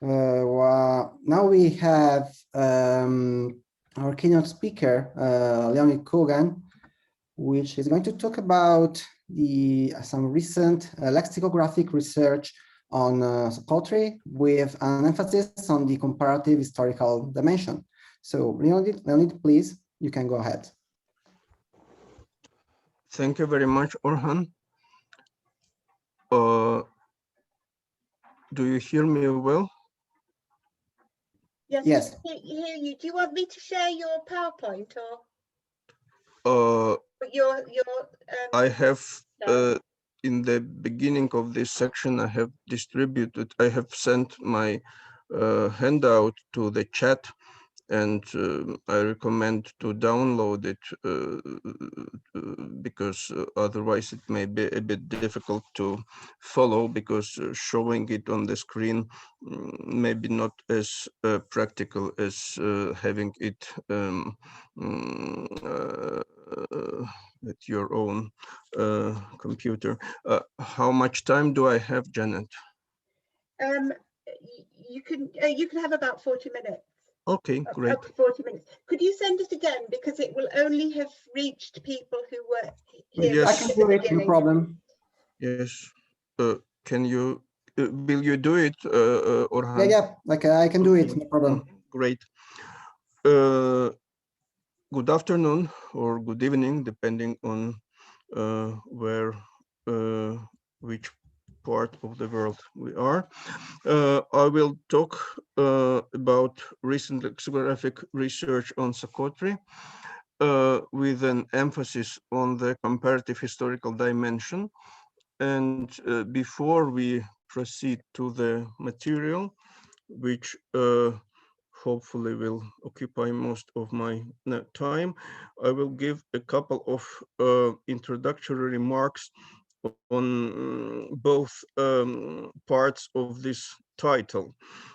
Now we have our keynote speaker, Leonid Kogan, which is going to talk about some recent lexicographic research on Soqotri with an emphasis on the comparative historical dimension. So Leonid, please, you can go ahead. Thank you very much, Orhan. Do you hear me well? Yes. I hear you. Do you want me to share your PowerPoint or I have in the beginning of this section, I have sent my handout to the chat, and I recommend to download it because otherwise it may be a bit difficult to follow, because showing it on the screen maybe not as practical as having it at your own computer. How much time do I have, Janet? You can have about 40 minutes. Okay, great. 40 minutes. Could you send it again, because it will only have reached people who were here. Yes. I can do it, no problem. Yes. Can you? Will you do it, Orhan? Yeah. Like I can do it, no problem. Great. Good afternoon or good evening, depending on which part of the world we are. I will talk about recent lexicographic research on Soqotri with an emphasis on the comparative historical dimension. And before we proceed to the material, which hopefully will occupy most of my time, I will give a couple of introductory remarks on both parts of this title.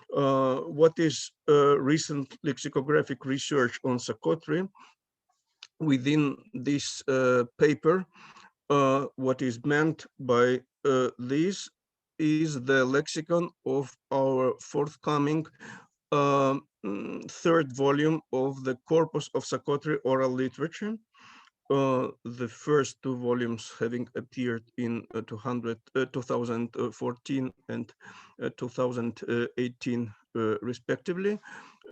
What is recent lexicographic research on Soqotri? Within this paper, what is meant by this is the lexicon of our forthcoming third volume of the corpus of Soqotri oral literature. The first two volumes having appeared in 2014 and 2018 respectively,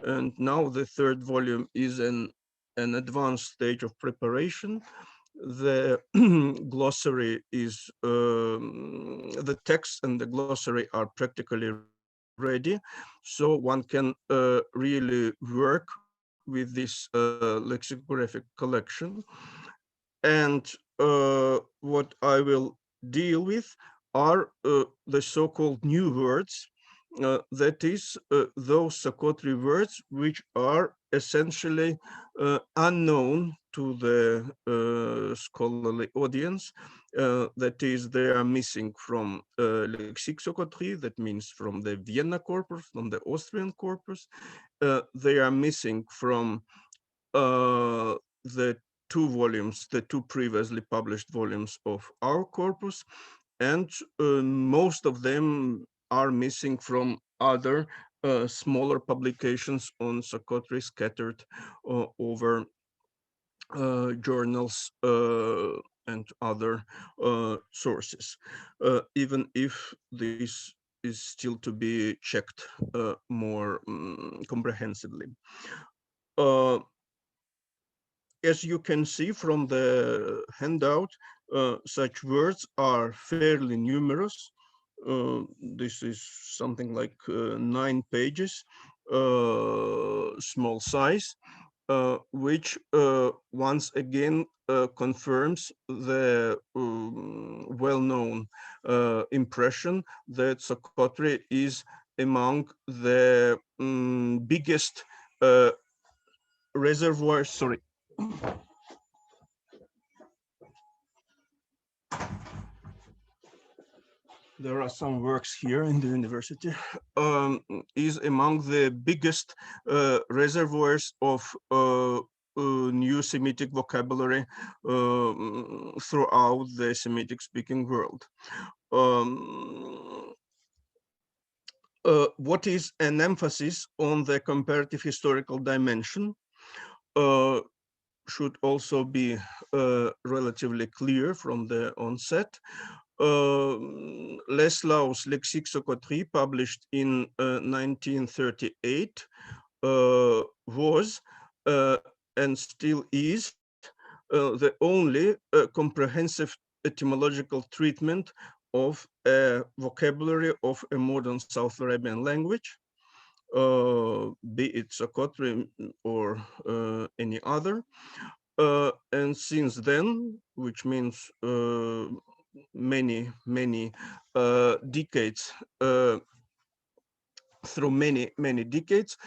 and now the third volume is an advanced stage of preparation. The glossary is the text and the glossary are practically ready, so one can really work with this lexicographic collection. And what I will deal with are the so-called new words, that is, those Soqotri words which are essentially unknown to the scholarly audience. That is, they are missing from Lexicographic, that means from the Vienna corpus, from the Austrian corpus. They are missing from the two previously published volumes of our corpus, and most of them are missing from other smaller publications on Soqotri scattered over journals and other sources, even if this is still to be checked more comprehensively. As you can see from the handout, such words are fairly numerous. This is something like 9 pages, small size, which once again confirms the well-known impression that Soqotri is among the biggest reservoirs, sorry. There are some works here in the university, is among the biggest reservoirs of new Semitic vocabulary throughout the Semitic speaking world. what is an emphasis on the comparative historical dimension should also be relatively clear from the onset. Leslau's Lexique Soqotri, published in 1938, was and still is the only comprehensive etymological treatment of a vocabulary of a modern South Arabian language, be it Soqotri or any other. And since then, which means many decades, through many decades,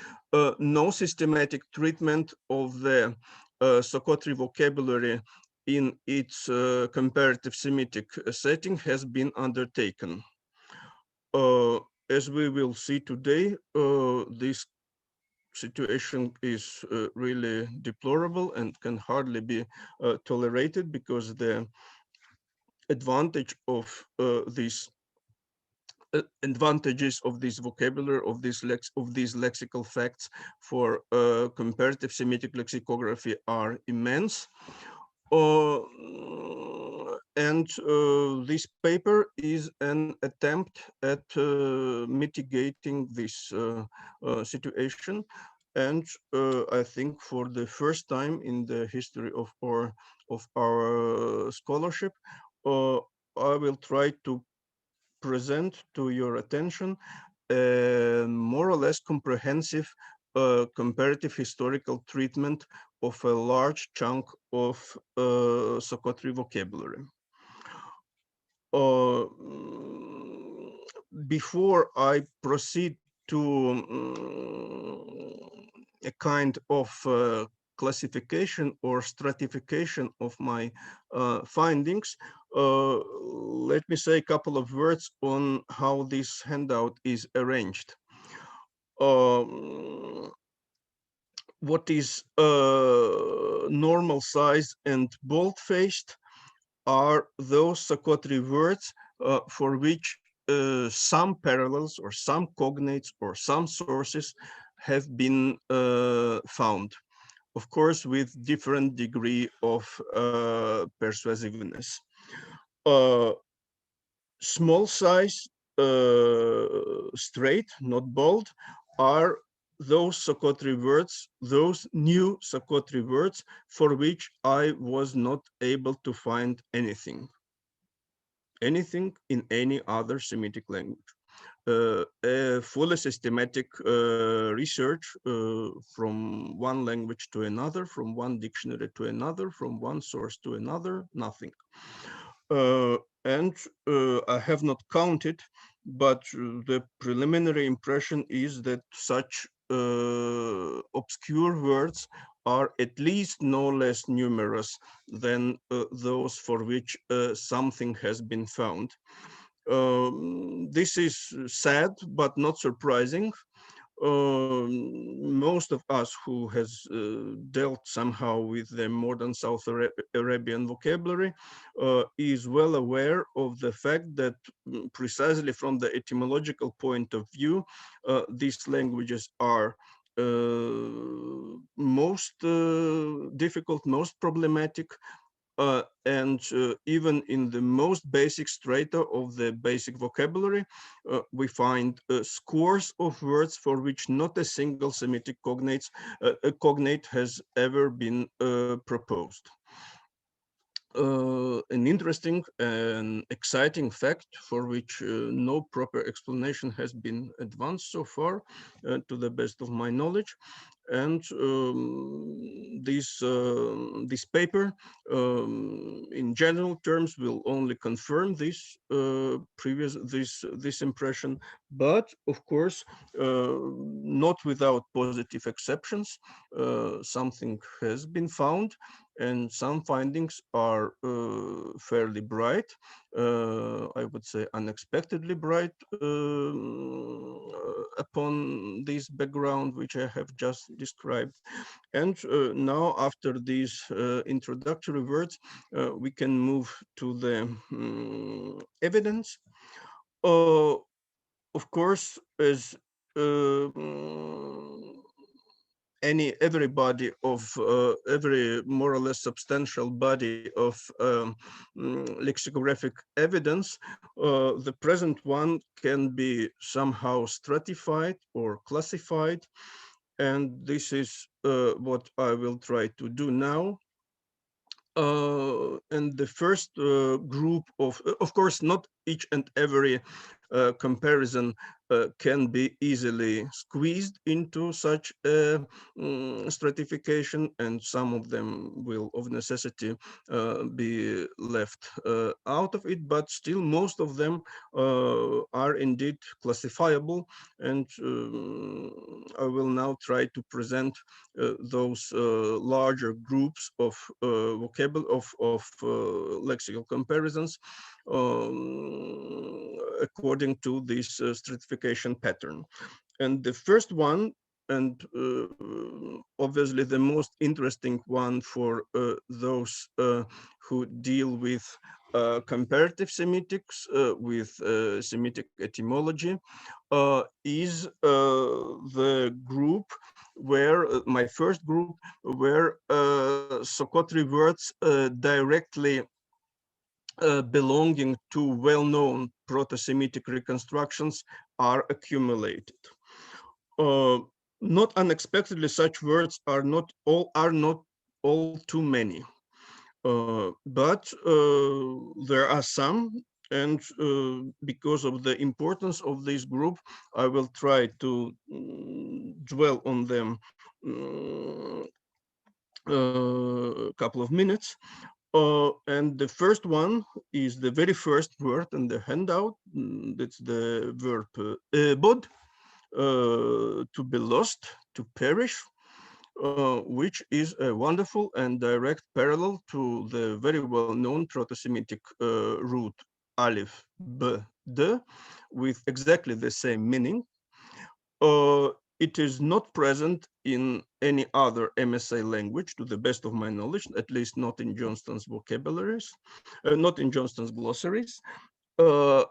no systematic treatment of the Soqotri vocabulary in its comparative Semitic setting has been undertaken. As we will see today, this situation is really deplorable and can hardly be tolerated, because the advantage of advantages of this vocabulary, of these lexical facts for comparative Semitic lexicography are immense. And this paper is an attempt at mitigating this situation. And I think for the first time in the history of our scholarship, I will try to present to your attention a more or less comprehensive comparative historical treatment of a large chunk of Soqotri vocabulary. Before I proceed to a kind of classification or stratification of my findings, let me say a couple of words on how this handout is arranged. What is normal size and bold-faced are those Soqotri words for which some parallels or some cognates or some sources have been found, of course, with different degree of persuasiveness. Small size, straight, not bold, are those Soqotri words, those new Soqotri words for which I was not able to find anything in any other Semitic language. A fully systematic research from one language to another, from one dictionary to another, from one source to another, nothing. And I have not counted, but the preliminary impression is that such obscure words are at least no less numerous than those for which something has been found. This is sad, but not surprising. Most of us who has dealt somehow with the modern South Arabian vocabulary is well aware of the fact that precisely from the etymological point of view, these languages are most difficult, most problematic, and even in the most basic strata of the basic vocabulary, we find scores of words for which not a single Semitic cognate has ever been proposed. An interesting and exciting fact for which no proper explanation has been advanced so far, to the best of my knowledge. And this paper, in general terms, will only confirm this this impression, but of course, not without positive exceptions. Something has been found, and some findings are fairly bright. I would say unexpectedly bright upon this background which I have just described. And now, after these introductory words, we can move to the evidence. of course, as every body of every more or less substantial body of lexicographic evidence, the present one can be somehow stratified or classified, and this is what I will try to do now. And the first group of course, not each and every comparison can be easily squeezed into such a stratification, and some of them will of necessity be left out of it, but still most of them are indeed classifiable, and I will now try to present those larger groups of vocabulary of lexical comparisons according to this stratification pattern. And the first one, and obviously the most interesting one for those who deal with comparative semitics, with Semitic etymology, is the group where my first group, where Soqotri words directly belonging to well-known proto-Semitic reconstructions are accumulated. Not unexpectedly, such words are not all too many, but there are some, and because of the importance of this group, I will try to dwell on them a couple of minutes. And the first one is the very first word in the handout. That's the verb bod, to be lost, to perish, which is a wonderful and direct parallel to the very well-known Proto-Semitic root aleph, b, d, with exactly the same meaning. It is not present in any other MSA language, to the best of my knowledge, at least not in Johnston's vocabularies, not in Johnston's glossaries. And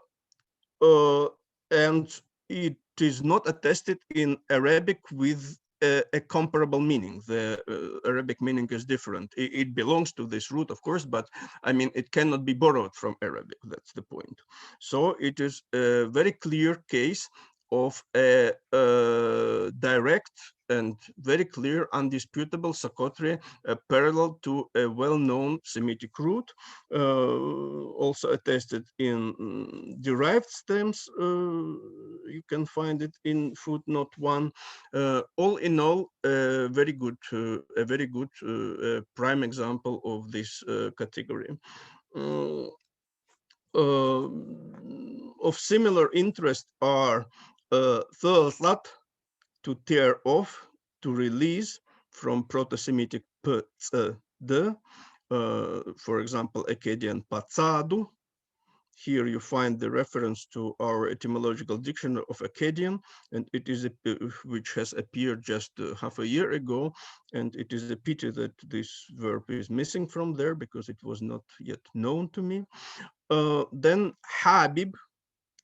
it is not attested in Arabic with a comparable meaning. The Arabic meaning is different. It belongs to this root, of course, but I mean, it cannot be borrowed from Arabic. That's the point. So it is a very clear case of a direct and very clear, undisputable Soqotri, parallel to a well-known Semitic root, also attested in derived stems. You can find it in footnote 1. All in all, a very good prime example of this category. Of similar interest are thirlat, to tear off, to release, from Proto-Semitic p-d, for example, Akkadian patsadu. Here you find the reference to our etymological dictionary of Akkadian, and it is which has appeared just half a year ago, and it is a pity that this verb is missing from there because it was not yet known to me. Then habib,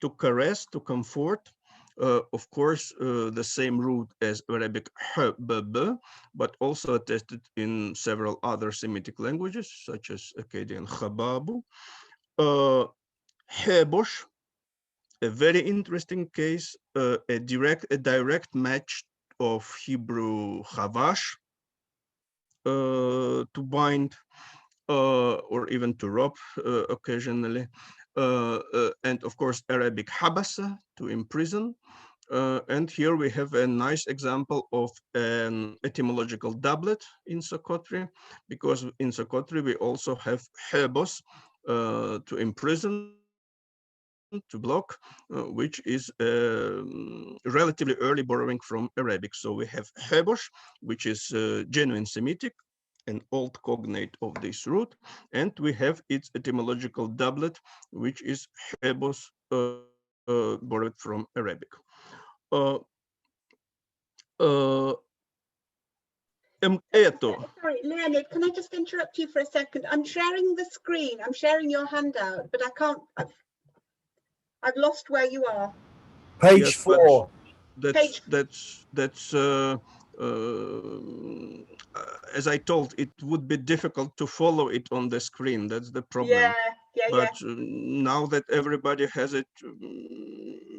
to caress, to comfort. Of course, the same root as Arabic hbb, but also attested in several other Semitic languages, such as Akkadian chababu. Hebosh, a very interesting case, a direct match of Hebrew chavash, to bind, or even to rob occasionally. And of course, Arabic habasa, to imprison. And here we have a nice example of an etymological doublet in Soqotri, because in Soqotri we also have hebos, to imprison, to block, which is relatively early borrowing from Arabic. So we have hebosh, which is genuine Semitic, an old cognate of this root, and we have its etymological doublet, which is hebos, borrowed from Arabic. Sorry, Leonid, can I just interrupt you for a second? I'm sharing the screen. I'm sharing your handout, but I can't. I've lost where you are. Page Yes, 4. Page- that's as I told, it would be difficult to follow it on the screen. That's the problem. yeah. But now that everybody has it,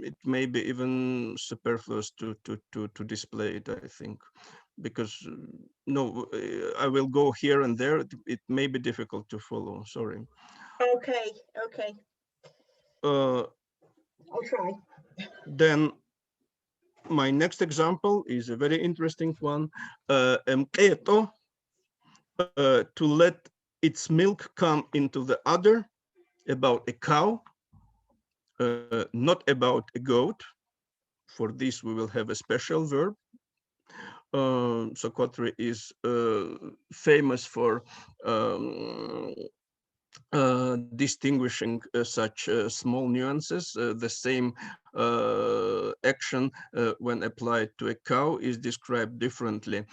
it may be even superfluous to display it, I think, because no, I will go here and there. It may be difficult to follow. Sorry. Okay. Uh, I'll try. then my next example is a very interesting one. To let its milk come into the udder, about a cow, not about a goat. For this, we will have a special verb. Soqotri is famous for distinguishing such small nuances. The same action when applied to a cow is described differently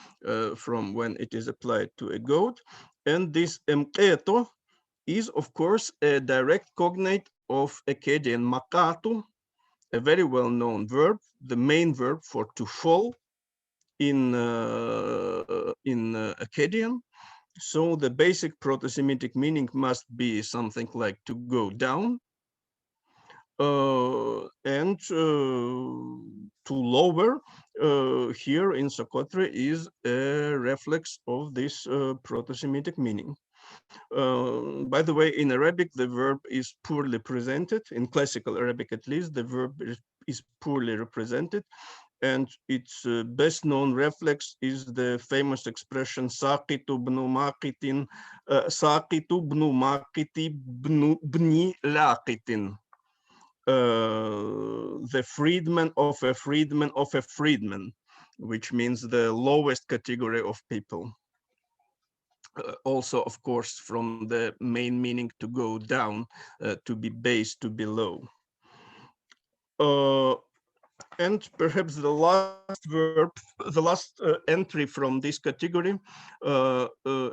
from when it is applied to a goat. And this emqeto is, of course, a direct cognate of Akkadian makatu, a very well-known verb, the main verb for to fall in Akkadian. So the basic Proto-Semitic meaning must be something like to go down, and to lower here in Soqotri is a reflex of this Proto-Semitic meaning. By the way, in Arabic, the verb is poorly presented. In classical Arabic, at least, the verb is poorly represented. And its best known reflex is the famous expression "Saqitu bnu maqitin, saqitu bnu maqiti bni laqitin." The freedman of a freedman of a freedman, which means the lowest category of people. Also, of course, from the main meaning to go down, to be base, to be low. And perhaps the last verb, the last entry from this category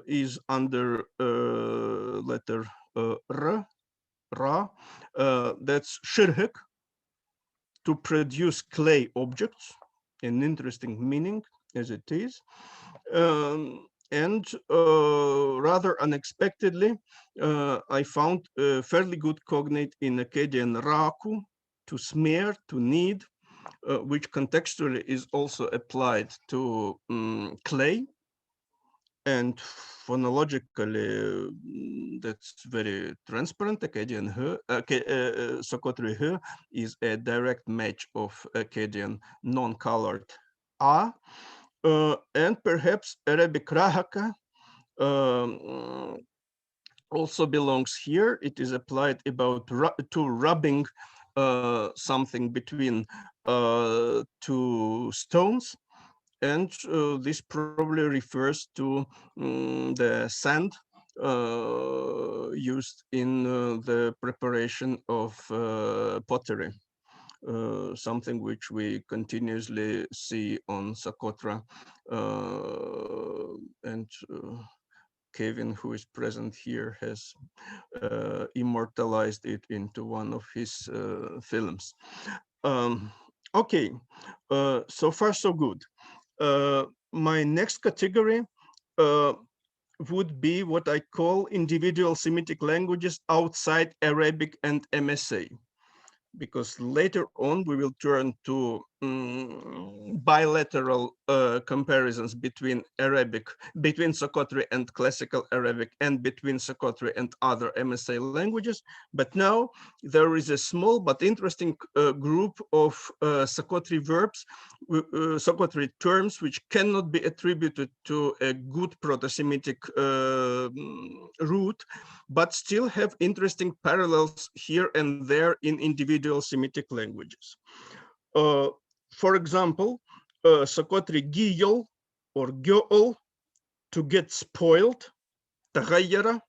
is under letter R, Ra. That's shirhik, to produce clay objects, an interesting meaning as it is. And rather unexpectedly, I found a fairly good cognate in Akkadian raku, to smear, to knead, which contextually is also applied to clay. And phonologically, that's very transparent. Akkadian Soqotri he is a direct match of Akkadian non-colored a. And perhaps Arabic rahaka also belongs here. It is applied about to rubbing something between two stones. And this probably refers to the sand used in the preparation of pottery. Something which we continuously see on Socotra, and Kevin, who is present here, has immortalized it into one of his films. Okay, so far so good. My next category would be what I call individual Semitic languages outside Arabic and MSA, because later on we will turn to bilateral comparisons between Soqotri and classical Arabic, and between Soqotri and other MSA languages. But now there is a small but interesting group of Soqotri verbs, Soqotri terms, which cannot be attributed to a good Proto-Semitic root, but still have interesting parallels here and there in individual Semitic languages. For example, Soqotri giyol or gyo'ol, to get spoiled, tagayyara.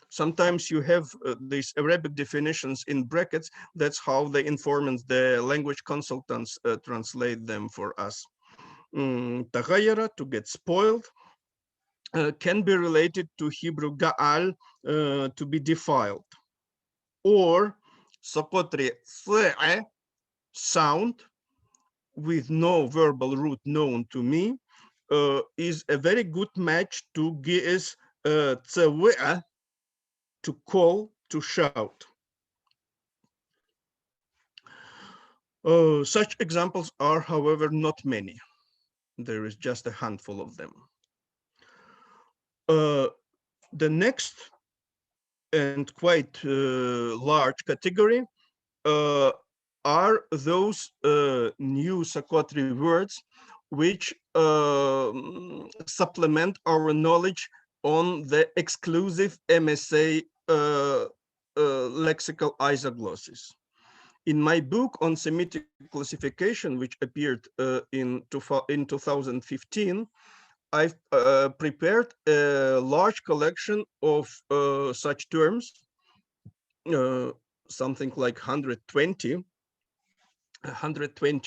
Sometimes you have these Arabic definitions in brackets. That's how the informants, the language consultants, translate them for us. Tagayyara, to get spoiled, can be related to Hebrew ga'al, to be defiled. Or Soqotri se'e, sound with no verbal root known to me is a very good match to GS to call, to shout. Such examples are, however, not many. There is just a handful of them. The next and quite large category are those new Soqotri words which supplement our knowledge on the exclusive MSA lexical isoglosses. In my book on Semitic classification, which appeared in 2015, I've prepared a large collection of such terms, something like 120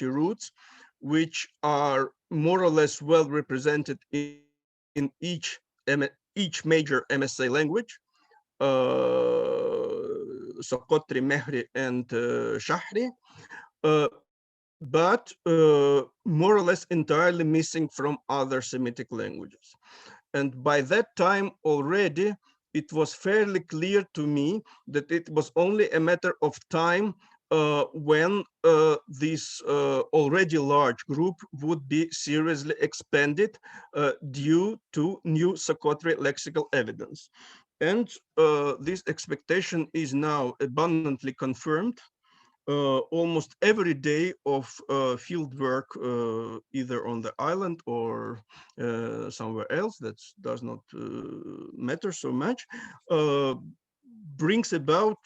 roots, which are more or less well represented in each major MSA language, Soqotri, Mehri, and Shahri, but more or less entirely missing from other Semitic languages. And by that time already, it was fairly clear to me that it was only a matter of time when this already large group would be seriously expanded due to new Soqotri lexical evidence. And this expectation is now abundantly confirmed. Almost every day of field work, either on the island or somewhere else, that does not matter so much, brings about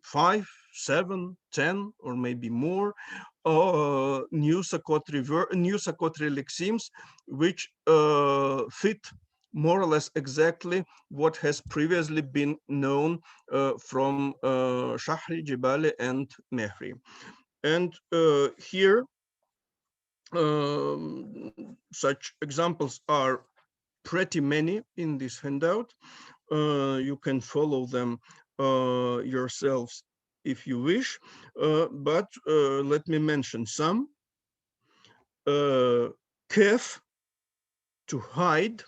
5, 7, 10, or maybe more new Soqotri lexims, which fit more or less exactly what has previously been known from Shahri, Jibali, and Mehri. And here, such examples are pretty many in this handout. You can follow them yourselves if you wish, but let me mention some. Kef, to hide.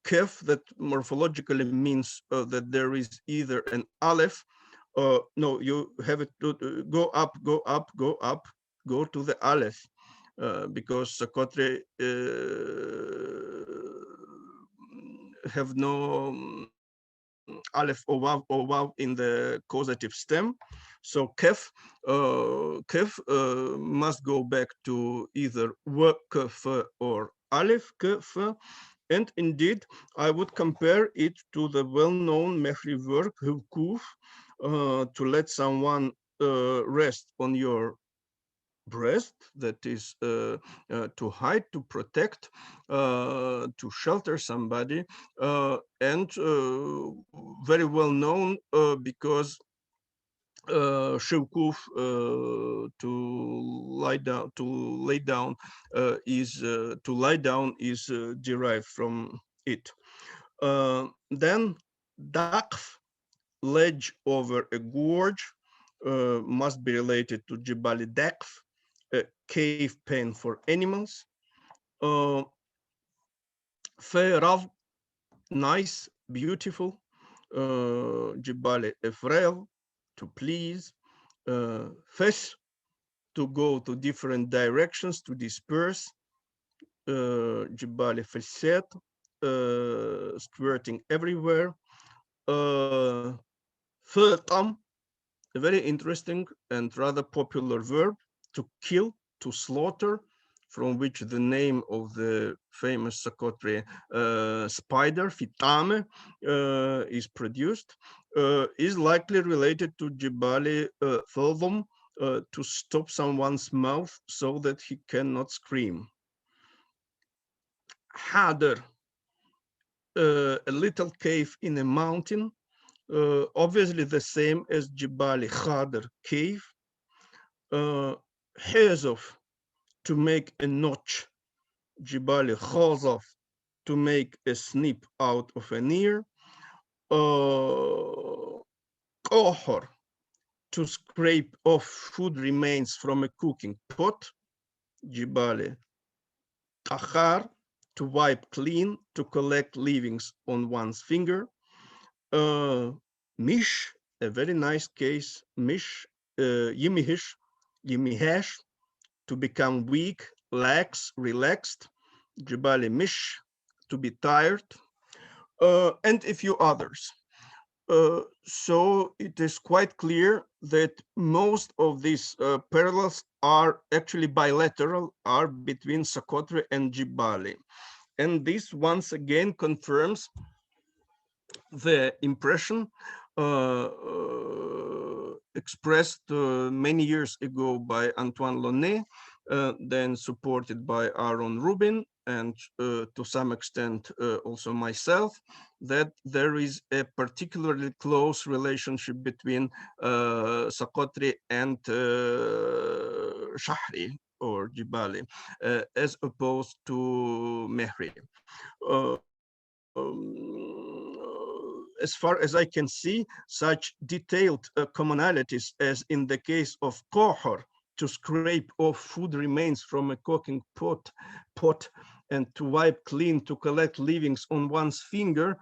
Kef, that morphologically means that there is either an aleph, no, you have it to go up, go up, go up, go to the aleph, because Soqotri have no aleph or wav in the causative stem. So kef, must go back to either w, kf, or aleph, kf. And indeed, I would compare it to the well-known Mehri verb hukuf, to let someone rest on your breast, that is to hide, to protect, to shelter somebody, and very well known because Shevkuf, to lie down is derived from it. Then Daqf, ledge over a gorge, must be related to Jibali Daqf, a cave pen for animals. Ferav, nice, beautiful. Jibali Efrael, to please. Fes, to go to different directions, to disperse. Jibali Feset, squirting everywhere. Fetam, a very interesting and rather popular verb, to kill, to slaughter, from which the name of the famous Soqotri spider, Fitame, is produced, is likely related to Jibali Thodom, to stop someone's mouth so that he cannot scream. Hader, a little cave in a mountain, obviously the same as Jibali Khader, cave. Hazov, to make a notch. Jibali Khazov, to make a snip out of an ear. kohor, to scrape off food remains from a cooking pot, jibali. Tahar, to wipe clean, to collect leavings on one's finger. Mish, a very nice case, mish, yimihish, yimihesh, to become weak, lax, relaxed, jibali mish, to be tired, and a few others. So it is quite clear that most of these parallels are actually bilateral, are between Soqotri and Jibali. And this once again confirms the impression expressed many years ago by Antoine Launay, then supported by Aaron Rubin, and to some extent also myself, that there is a particularly close relationship between Soqotri and Shahri or Jibali, as opposed to Mehri. As far as I can see, such detailed commonalities as in the case of kohor, to scrape off food remains from a cooking pot and to wipe clean, to collect leavings on one's finger,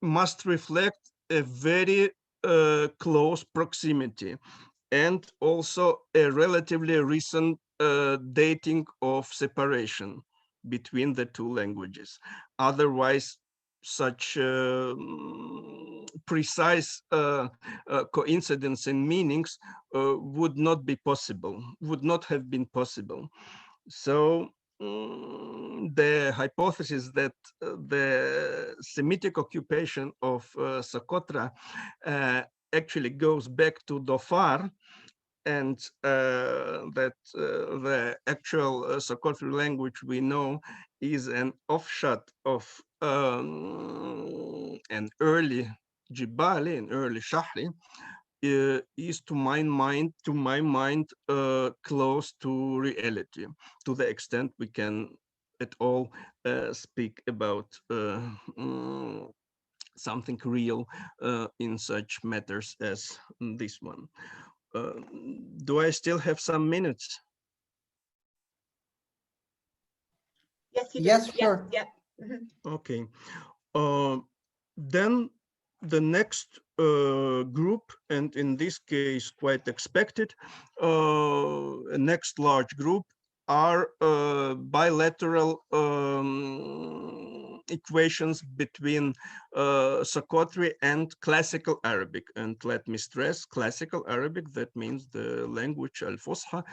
must reflect a very close proximity and also a relatively recent dating of separation between the two languages. Otherwise, such precise coincidence in meanings would not be possible, would not have been possible. So the hypothesis that the Semitic occupation of Socotra actually goes back to Dhofar, and that the actual Soqotri language we know is an offshoot of an early Jibali, an early Shahri, is to my mind close to reality, to the extent we can at all speak about something real in such matters as this one. Do I still have some minutes? Yes, you do. Yes, sure. Yeah. Mhm. Okay. Then the next group, and in this case quite expected, next large group are bilateral equations between Soqotri and classical Arabic. And let me stress, classical Arabic, that means the language al-Fusha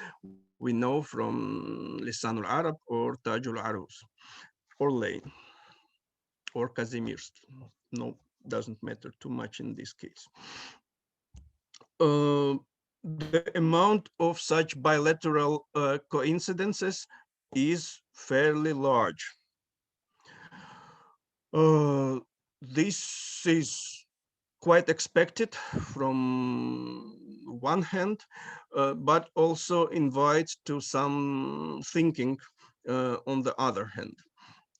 we know from Lisan al-Arab or Taj al-Arus or Lane or Kazimirsky. No, doesn't matter too much in this case. The amount of such bilateral coincidences is fairly large. This is quite expected from one hand, but also invites to some thinking on the other hand.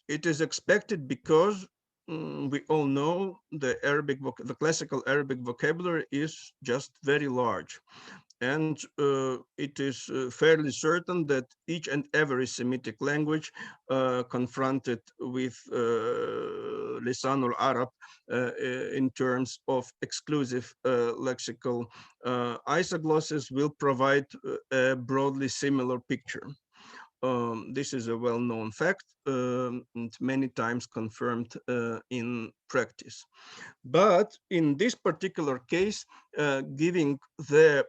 It is expected because we all know the classical Arabic vocabulary is just very large. And it is fairly certain that each and every Semitic language confronted with Lisan al-Arab in terms of exclusive lexical isoglosses will provide a broadly similar picture. This is a well-known fact and many times confirmed in practice. But in this particular case, giving the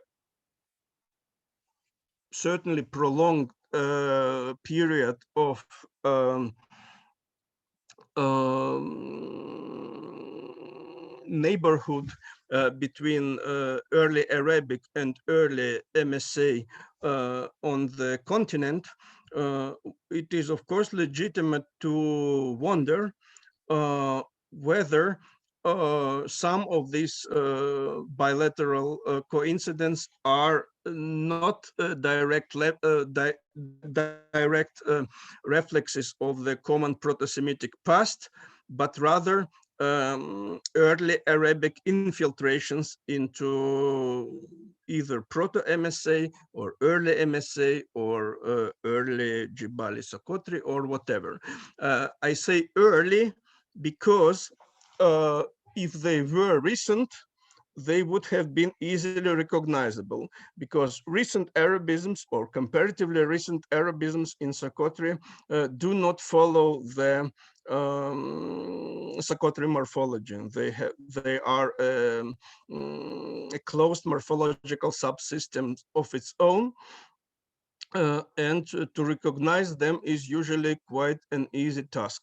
certainly prolonged period of neighborhood between early Arabic and early MSA on the continent, it is of course legitimate to wonder whether some of these bilateral coincidences are not direct reflexes of the common Proto-Semitic past, but rather early Arabic infiltrations into either proto-MSA or early MSA or early Jibali Soqotri or whatever. I say early because if they were recent, they would have been easily recognizable, because recent Arabisms or comparatively recent Arabisms in Soqotri do not follow the Soqotri morphology. They are a closed morphological subsystem of its own, and to recognize them is usually quite an easy task.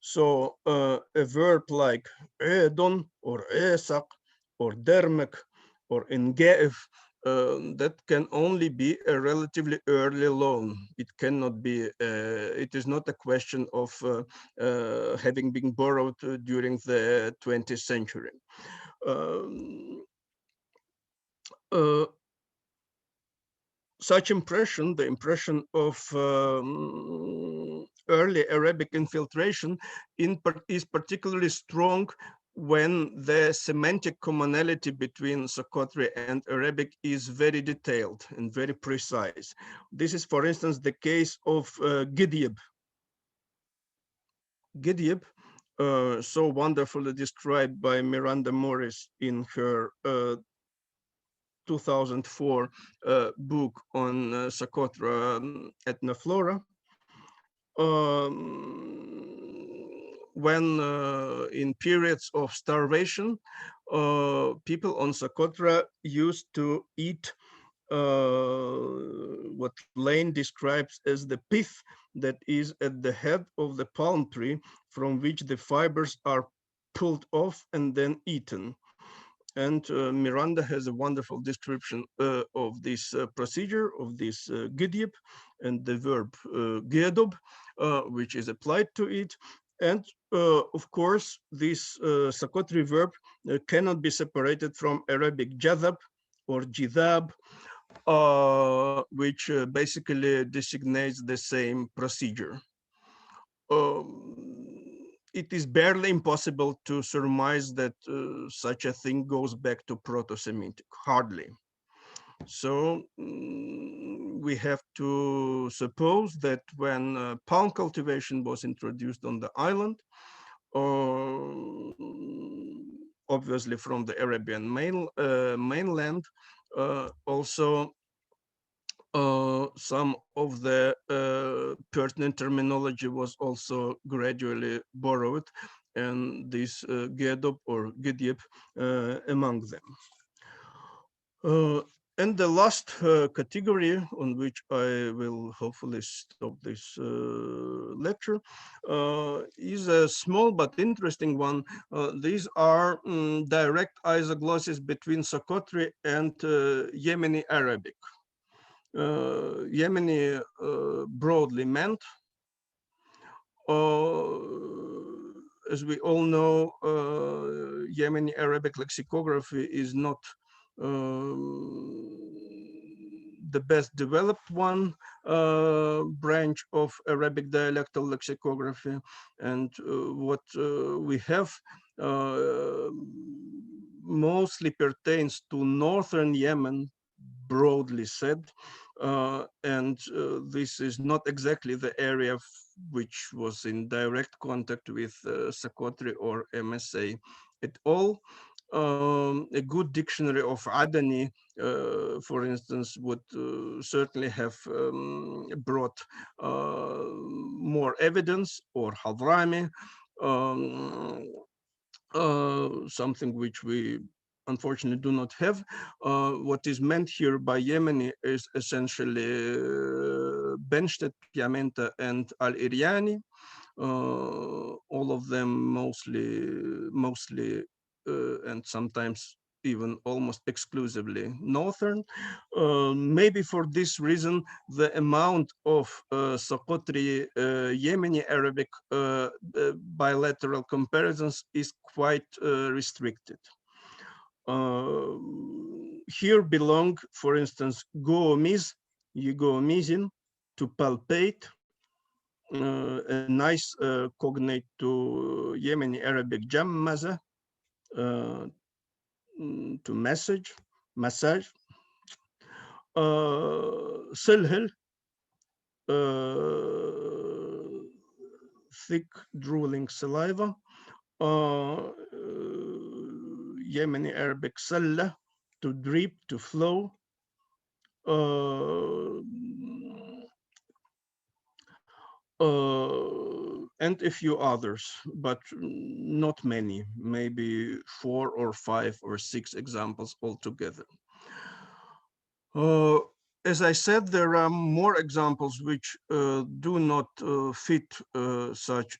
So a verb like edon or esak or dermek or engeef, that can only be a relatively early loan. It cannot be, it is not a question of having been borrowed during the 20th century. Such impression, the impression of early Arabic infiltration is particularly strong when the semantic commonality between Soqotri and Arabic is very detailed and very precise. This is, for instance, the case of Gidyeb. Gidyeb, so wonderfully described by Miranda Morris in her 2004 book on Socotra Ethnoflora. When in periods of starvation, people on Socotra used to eat what Lane describes as the pith that is at the head of the palm tree, from which the fibers are pulled off and then eaten. And Miranda has a wonderful description of this procedure, of this gidyeb, and the verb gedob, which is applied to it. And of course, this Soqotri verb cannot be separated from Arabic jadab or jidab, which basically designates the same procedure. It is barely impossible to surmise that such a thing goes back to Proto-Semitic, hardly. So we have to suppose that when palm cultivation was introduced on the island, obviously from the Arabian mainland, also some of the pertinent terminology was also gradually borrowed, and this gedob or gidyeb among them. And the last category on which I will hopefully stop this lecture is a small but interesting one. These are direct isoglosses between Soqotri and Yemeni Arabic. Yemeni broadly meant, as we all know, Yemeni Arabic lexicography is not the best developed one branch of Arabic dialectal lexicography, and what we have mostly pertains to northern Yemen, broadly said, and this is not exactly the area which was in direct contact with Soqotri or MSA at all. A good dictionary of Adani, for instance, would certainly have brought more evidence, or Hadrami, something which we unfortunately do not have. What is meant here by Yemeni is essentially Benstedt, Piamenta, and Al-Iriani, all of them mostly and sometimes even almost exclusively northern. Maybe for this reason, the amount of Soqotri Yemeni Arabic bilateral comparisons is quite restricted. Here belong, for instance, goomiz, yegomizin, to palpate, a nice cognate to Yemeni Arabic jammaza, to massage. Silhil, thick drooling saliva. Yemeni Arabic salla, to drip, to flow. And a few others, but not many, maybe 4 or 5 or 6 examples altogether. As I said, there are more examples which do not fit such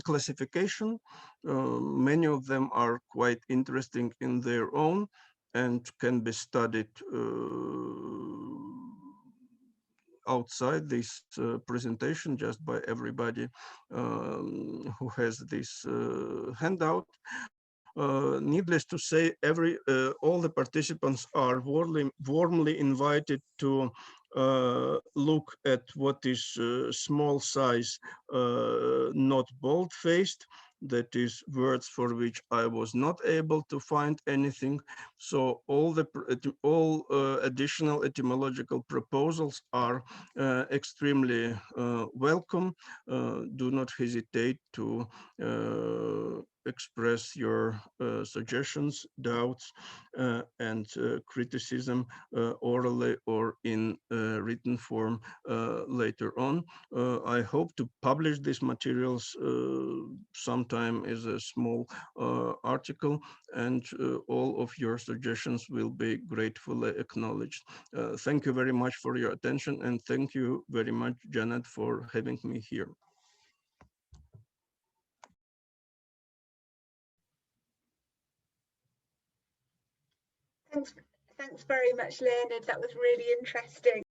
classification. Many of them are quite interesting in their own and can be studied outside this presentation just by everybody who has this handout. Needless to say, all the participants are warmly invited to look at what is small size, not bold-faced. That is words for which I was not able to find anything. So all additional etymological proposals are extremely welcome. Do not hesitate to express your suggestions, doubts, and criticism orally or in written form later on. I hope to publish these materials sometime as a small article, and all of your suggestions will be gratefully acknowledged. Thank you very much for your attention, and thank you very much, Janet, for having me here. Thanks very much, Leonid. That was really interesting.